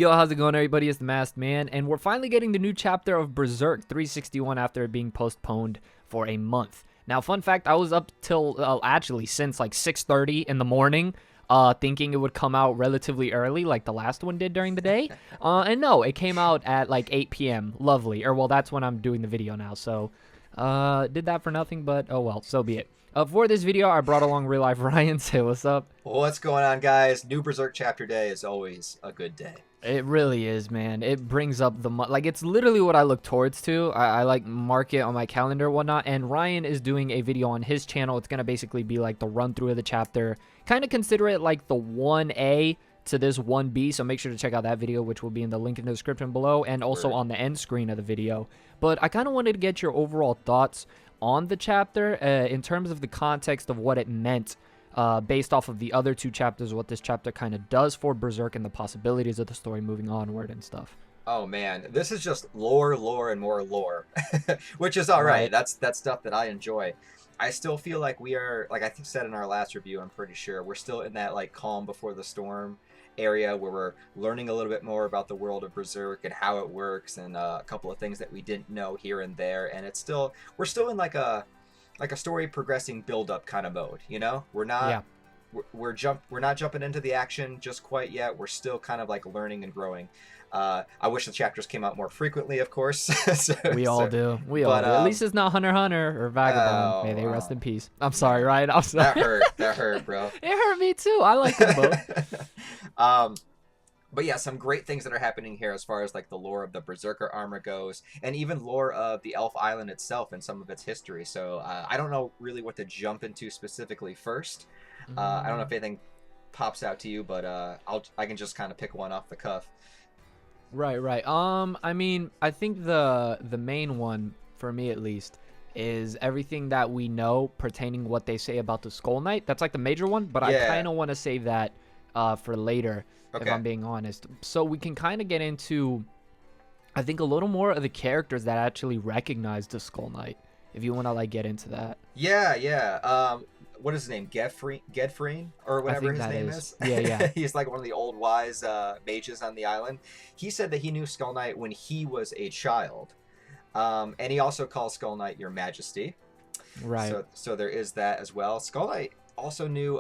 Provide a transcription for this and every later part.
Yo, how's it going, everybody? It's the Masked Man, and we're finally getting the new chapter of Berserk 361 after it being postponed for a month. Now, fun fact, I was up till, actually, since like 6:30 in the morning, thinking it would come out relatively early, like the last one did during the day. And no, it came out at like 8 p.m. Lovely. Or, well, that's when I'm doing the video now, so, did that for nothing, but oh well, so be it. For this video, I brought along Real Life Ryan. Say what's up. What's going on, guys? New Berserk Chapter Day is always a good day. It really is, man. It brings up the like, it's literally what I look towards to. I like mark it on my calendar and whatnot. And Ryan is doing a video on his channel. It's gonna basically be like the run through of the chapter. Kind of consider it like the 1A to this 1B. So make sure to check out that video, which will be in the link in the description below and also on the end screen of the video. But I kind of wanted to get your overall thoughts on the chapter in terms of the context of what it meant. Based off of the other two chapters, what this chapter kind of does for Berserk and the possibilities of the story moving onward and stuff. Oh man, this is just lore, and more lore, which is all right. That's stuff that I enjoy. I still feel like we are, like I said in our last review, I'm pretty sure, we're still in that like calm before the storm area where we're learning a little bit more about the world of Berserk and how it works and a couple of things that we didn't know here and there. And we're still in like a story progressing build up kind of mode, you know? We're not we're not jumping into the action just quite yet. We're still kind of like learning and growing. I wish the chapters came out more frequently, of course. We all do. At least it's not Hunter x Hunter or Vagabond. May they rest in peace. I'm sorry, Ryan. I'm sorry. That hurt, bro. It hurt me too. I like them both. But yeah, some great things that are happening here as far as like the lore of the Berserker armor goes, and even lore of the Elf Island itself and some of its history. So I don't know really what to jump into specifically first. I don't know if anything pops out to you, but I can just kind of pick one off the cuff. Right. I mean, I think the main one for me at least is everything that we know pertaining what they say about the Skull Knight. That's like the major one, but I kind of want to save that for later. Okay. If I'm being honest. So we can kind of get into, I think, a little more of the characters that actually recognize the Skull Knight, if you want to like get into that. Yeah. What is his name? Gedfreen or whatever his name is. Yeah. He's like one of the old wise mages on the island. He said that he knew Skull Knight when he was a child. And he also calls Skull Knight Your Majesty. Right. So there is that as well. Skull Knight also knew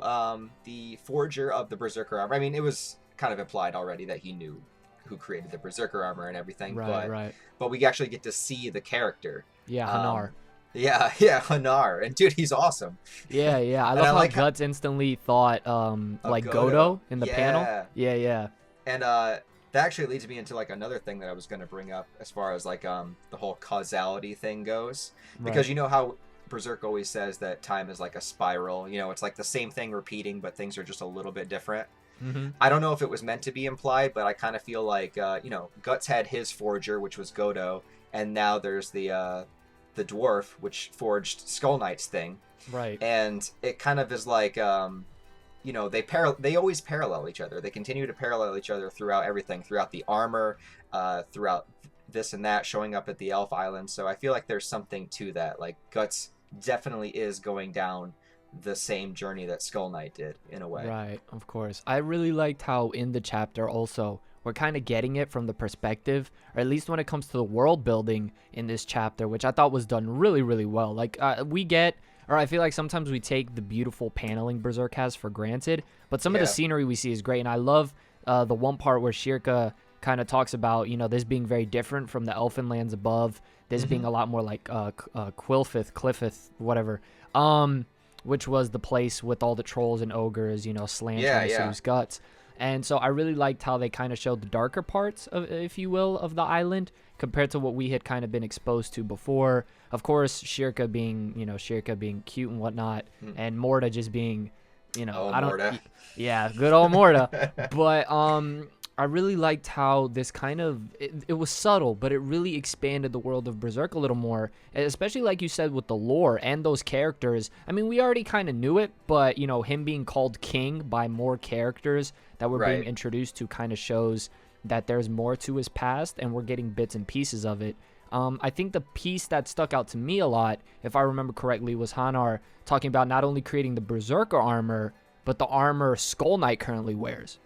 the forger of the Berserker armor. I mean, it was kind of implied already that he knew who created the Berserker armor and everything. Right. But we actually get to see the character. Yeah, Hanar. Yeah, Hanar. And dude, he's awesome. Yeah. I love how Guts instantly thought like Godo in the panel. Yeah. And that actually leads me into like another thing that I was going to bring up as far as like the whole causality thing goes. Because you know how Berserk always says that time is like a spiral. You know, it's like the same thing repeating, but things are just a little bit different. I don't know if it was meant to be implied, but I kind of feel like, Guts had his forger, which was Godo, and now there's the dwarf, which forged Skull Knight's thing. Right. And it kind of is like, they always parallel each other. They continue to parallel each other throughout everything, throughout the armor, throughout this and that, showing up at the Elf Island. So I feel like there's something to that. Like, Guts definitely is going down the same journey that Skull Knight did in a way. Right, of course. I really liked how in the chapter also we're kind of getting it from the perspective, or at least when it comes to the world building in this chapter, which I thought was done really, really well. Like I feel like sometimes we take the beautiful paneling Berserk has for granted, but some of the scenery we see is great. And I love the one part where Shirka kind of talks about, this being very different from the Elfin lands above, this being a lot more like Cliffith, whatever. Which was the place with all the trolls and ogres, trying to seduce Guts. And so I really liked how they kind of showed the darker parts, of, if you will, of the island compared to what we had kind of been exposed to before. Of course, Shirka being cute and whatnot, and Morta just being, Morta. Yeah, good old Morta. But I really liked how this kind of, it was subtle, but it really expanded the world of Berserk a little more, especially like you said with the lore and those characters. I mean, we already kind of knew it, but, him being called king by more characters that we're being introduced to kind of shows that there's more to his past, and we're getting bits and pieces of it. I think the piece that stuck out to me a lot, if I remember correctly, was Hanar talking about not only creating the Berserker armor, but the armor Skull Knight currently wears.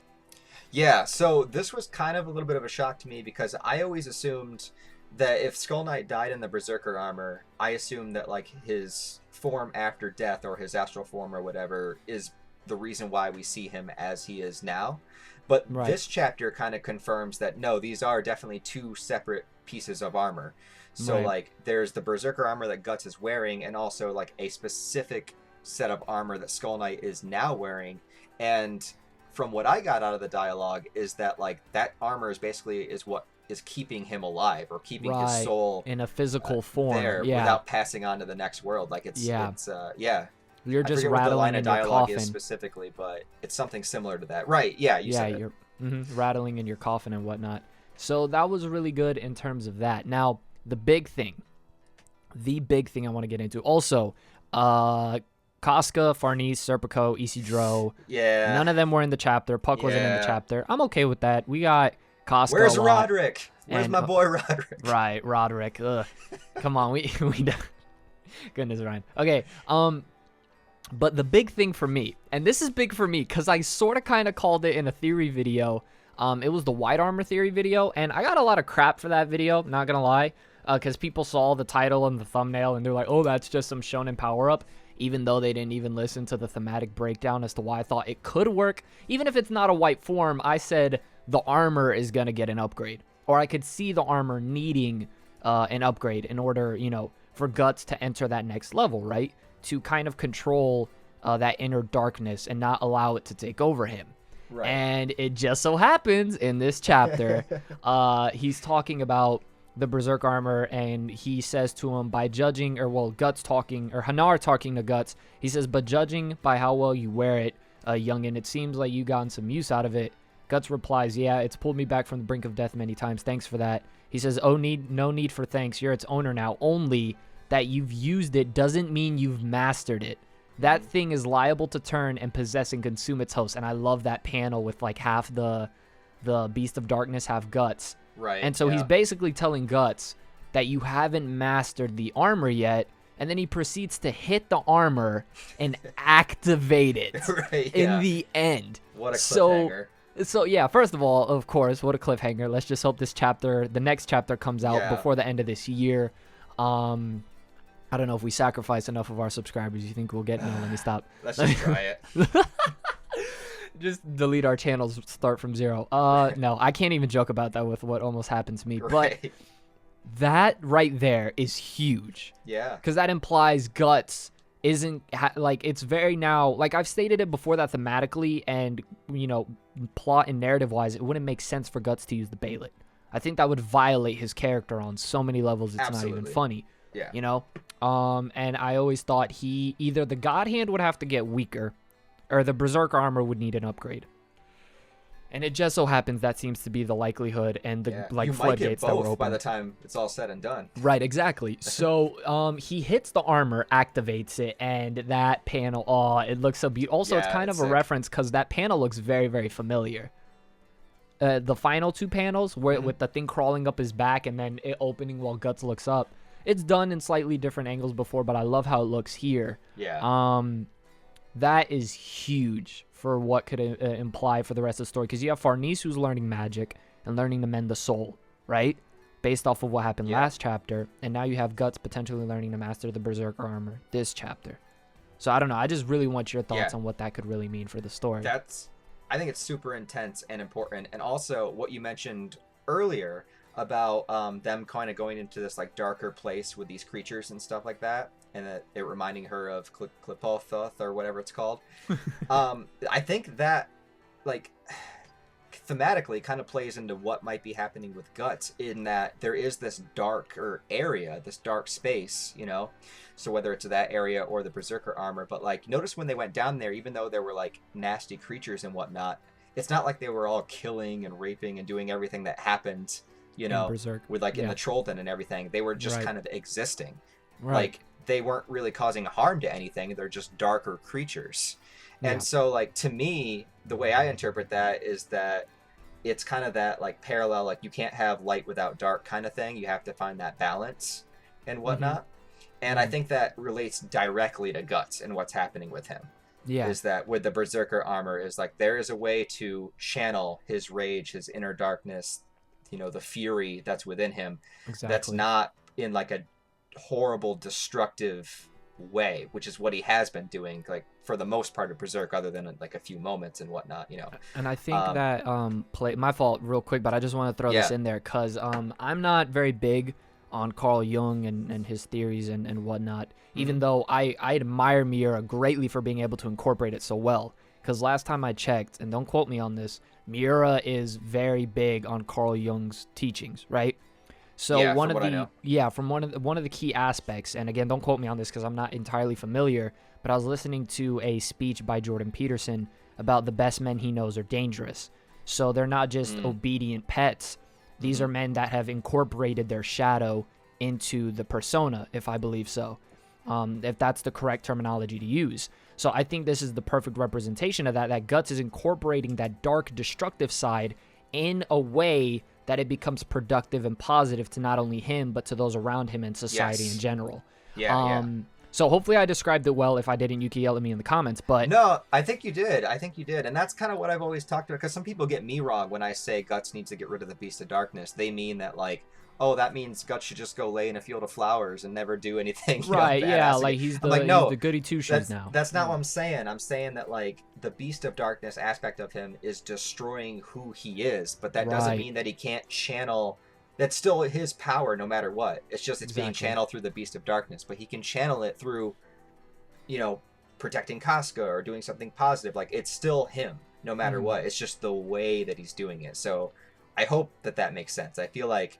Yeah, so this was kind of a little bit of a shock to me because I always assumed that if Skull Knight died in the Berserker armor, I assumed that like his form after death or his astral form or whatever is the reason why we see him as he is now. But Right. this chapter kind of confirms that no, these are definitely two separate pieces of armor. So Right. like there's the Berserker armor that Guts is wearing and also like a specific set of armor that Skull Knight is now wearing. And from what I got out of the dialogue is that like that armor is basically is what is keeping him alive or keeping his Right. soul In a physical form. there Yeah. without passing on to the next world. Like Yeah. yeah. You're I just forget what the line rattling of in your dialogue is coffin. specifically, but it's something similar to that. Right? Yeah, you Yeah, said it. you're rattling in your coffin and whatnot. So that was really good in terms of that. Now, the big thing I want to get into. Also, Casca, Farnese, Serpico, Isidro. Yeah. None of them were in the chapter. Puck wasn't in the Yeah. chapter. I'm okay with that. We got Casca Where's a lot. Roderick? Where's And, my boy Roderick? Right, Roderick. Ugh. Come on, we goodness, Ryan. Okay, but the big thing for me, and this is big for me because I sort of kind of called it in a theory video. It was the white armor theory video, and I got a lot of crap for that video, not gonna lie, because people saw the title and the thumbnail and they're like, oh, that's just some shonen power up, even though they didn't even listen to the thematic breakdown as to why I thought it could work. Even if it's not a white form, I said the armor is gonna get an upgrade, or I could see the armor needing an upgrade in order, for Guts to enter that next level, right? To kind of control that inner darkness and not allow it to take over him. Right. And it just so happens in this chapter, he's talking about the Berserk armor, and he says to him, by judging, Guts talking, or Hanar talking to Guts, he says, but judging by how well you wear it, youngin', it seems like you gotten some use out of it. Guts replies, yeah, it's pulled me back from the brink of death many times. Thanks for that. He says, no need for thanks. You're its owner now. Only that you've used it doesn't mean you've mastered it. That thing is liable to turn and possess and consume its host. And I love that panel with like half the Beast of Darkness, half Guts. Right. And so he's basically telling Guts that you haven't mastered the armor yet. And then he proceeds to hit the armor and activate it right, in the end. What a cliffhanger. So yeah, first of all, of course, what a cliffhanger. Let's just hope the next chapter comes out before the end of this year. I don't know if we sacrifice enough of our subscribers. You think we'll get? No, let me stop. Let's just try it. Just delete our channels, start from zero. No, I can't even joke about that with what almost happened to me. Right. But that right there is huge. Yeah. Because that implies Guts isn't it's very now, like I've stated it before, that thematically and plot and narrative wise, it wouldn't make sense for Guts to use the Bailet. I think that would violate his character on so many levels. It's not even funny. Yeah. And I always thought either the God Hand would have to get weaker, or the Berserker armor would need an upgrade. And it just so happens that seems to be the likelihood and the you floodgates might get both that were open by the time it's all said and done. Right, exactly. So he hits the armor, activates it, and that panel, it looks so beautiful. Also, it's kind of a reference because that panel looks very, very familiar. The final two panels, where with the thing crawling up his back and then it opening while Guts looks up. It's done in slightly different angles before, but I love how it looks here. Yeah. That is huge for what could imply for the rest of the story. Because you have Farnese who's learning magic and learning to mend the soul, right? Based off of what happened last chapter. And now you have Guts potentially learning to master the Berserker armor this chapter. So I don't know. I just really want your thoughts on what that could really mean for the story. I think it's super intense and important. And also what you mentioned earlier about them kind of going into this like darker place with these creatures and stuff like that, and it reminding her of Klipothoth or whatever it's called. I think that like thematically kind of plays into what might be happening with Guts, in that there is this darker area, this dark space, so whether it's that area or the Berserker armor. But like, notice when they went down there, even though there were like nasty creatures and whatnot, it's not like they were all killing and raping and doing everything that happened with like in the troll den and everything. They were just kind of existing. Like they weren't really causing harm to anything. They're just darker creatures. And so like, to me, the way I interpret that is that it's kind of that like parallel, like you can't have light without dark kind of thing. You have to find that balance and whatnot. And I think that relates directly to Guts and what's happening with him. Yeah, is that with the Berserker armor is like there is a way to channel his rage, his inner darkness, the fury that's within him, that's exactly. not in like a horrible, destructive way, which is what he has been doing, like for the most part of Berserk, other than like a few moments and whatnot. And I think Um, that my fault real quick, but I just want to throw this yeah. in there because I'm not very big on Carl Jung and his theories and whatnot, Mm-hmm. even though I admire Miura greatly for being able to incorporate it so well. Because last time I checked, and don't quote me on this, Miura is very big on Carl Jung's teachings, right? So Yeah, one from of what I the know. from one of the key aspects, and again, don't quote me on this because I'm not entirely familiar, but I was listening to a speech by Jordan Peterson about the best men he knows are dangerous. So they're not just Mm. obedient pets. These Mm-hmm. are men that have incorporated their shadow into the persona, if I believe so. If that's the correct terminology to use. So I think this is the perfect representation of that. That Guts is incorporating that dark, destructive side in a way that it becomes productive and positive to not only him, but to those around him and society in Yes. general. Yeah, yeah. So hopefully I described it well. If I didn't, you can yell at me in the comments. But No, I think you did. I think you did. And that's kind of what I've always talked about. Because some people get me wrong when I say Guts needs to get rid of the Beast of Darkness. They mean that, like, oh, that means Guts should just go lay in a field of flowers and never do anything, right, yeah, badass again. like he's I'm like, the no, goody two shoes now. that's not what I'm saying. I'm saying that, like, the Beast of Darkness aspect of him is destroying who he is. But that doesn't Right, mean that he can't channel. That's still his power no matter what. It's just it's being exactly. channeled through the Beast of Darkness. But he can channel it through you know, protecting Casca or doing something positive. Like it's still him, no matter Mhm. what. It's just the way that he's doing it. So I hope that that makes sense. I feel like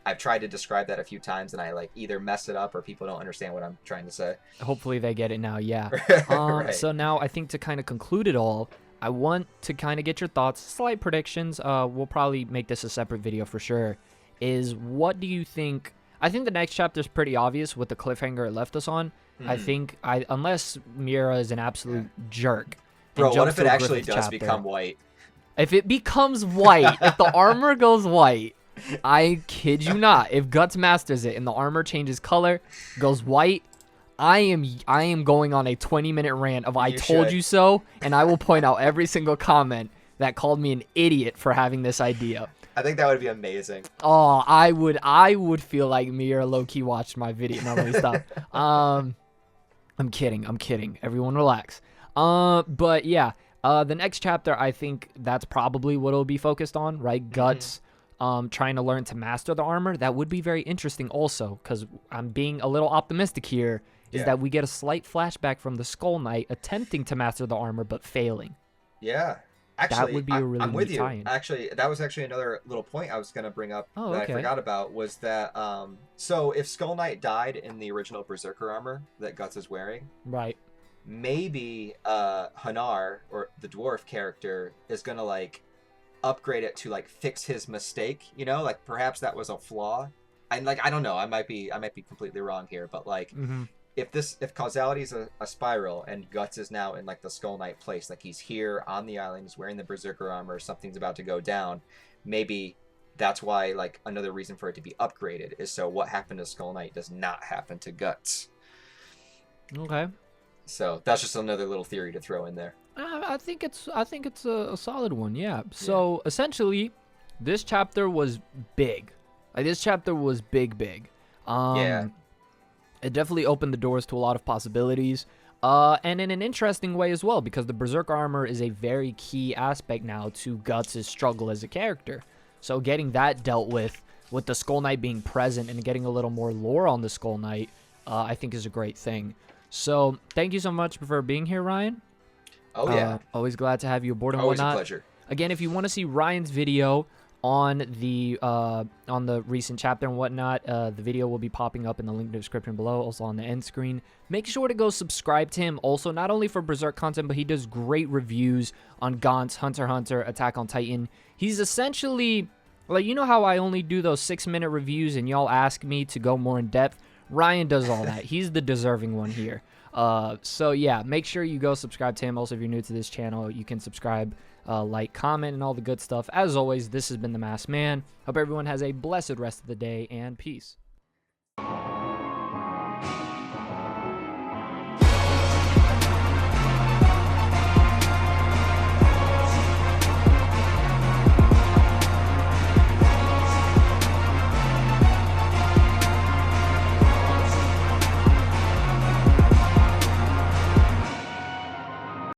I've tried to describe that a few times, and I like either mess it up or people don't understand what I'm trying to say. Hopefully they get it now. Yeah. Right. So now I think to kind of conclude it all, I want to kind of get your thoughts, slight predictions. We'll probably make this a separate video for sure. Is what do you think? I think the next chapter is pretty obvious with the cliffhanger it left us on. I Hmm. think unless Miura is an Yeah. absolute jerk and Bro, what jumps if it to a actually Griffith does chapter. become white? If it becomes white, if the armor goes white, I kid you not. If Guts masters it and the armor changes color, goes white, I am going on a 20-minute rant of I You told should. you so, and I will point out every single comment that called me an idiot for having this idea. I think that would be amazing. Oh, I would feel like Mira low-key watched my video. No, let me stop. I'm kidding. Everyone relax. But yeah, the next chapter, I think that's probably what it'll be focused on, right? Hmm. Guts, trying to learn to master the armor. That would be very interesting also, because I'm being a little optimistic here, is Yeah. that we get a slight flashback from the Skull Knight attempting to master the armor, but failing. Yeah. That Actually, would be a really I'm with neat you. tie-in. Actually, that was actually another little point I was going to bring up Oh, that I okay. forgot about was that so if Skull Knight died in the original Berserker armor that Guts is wearing, Right. maybe Hanar or the dwarf character is going to like upgrade it to like fix his mistake, like perhaps that was a flaw. I don't know, I might be completely wrong here, but like Mm-hmm. if causality is a spiral and Guts is now in like the Skull Knight place, like he's here on the island, he's wearing the Berserker armor, something's about to go down, maybe that's why like another reason for it to be upgraded is so what happened to Skull Knight does not happen to Guts. Okay. So that's just another little theory to throw in there. I think it's a solid one. Yeah. Yeah. So essentially, this chapter was big. Like this chapter was big. Yeah. Um, it definitely opened the doors to a lot of possibilities. And in an interesting way as well, because the Berserk armor is a very key aspect now to Guts' struggle as a character. So getting that dealt with the Skull Knight being present and getting a little more lore on the Skull Knight, I think is a great thing. So thank you so much for being here, Ryan. Oh yeah. Always glad to have you aboard and Always a whatnot. pleasure. Again, if you want to see Ryan's video on the recent chapter and whatnot, the video will be popping up in the link in the description below, also on the end screen. Make sure to go subscribe to him also, not only for Berserk content, but he does great reviews on Gaunt's, Hunter x Hunter, Attack on Titan. He's essentially, like, you know how I only do those 6-minute reviews and y'all ask me to go more in depth? Ryan does all that. He's the deserving one here. So yeah, make sure you go subscribe to him. Also, if you're new to this channel, you can subscribe, like, comment, and all the good stuff. As always, this has been The Masked Man. Hope everyone has a blessed rest of the day, and peace.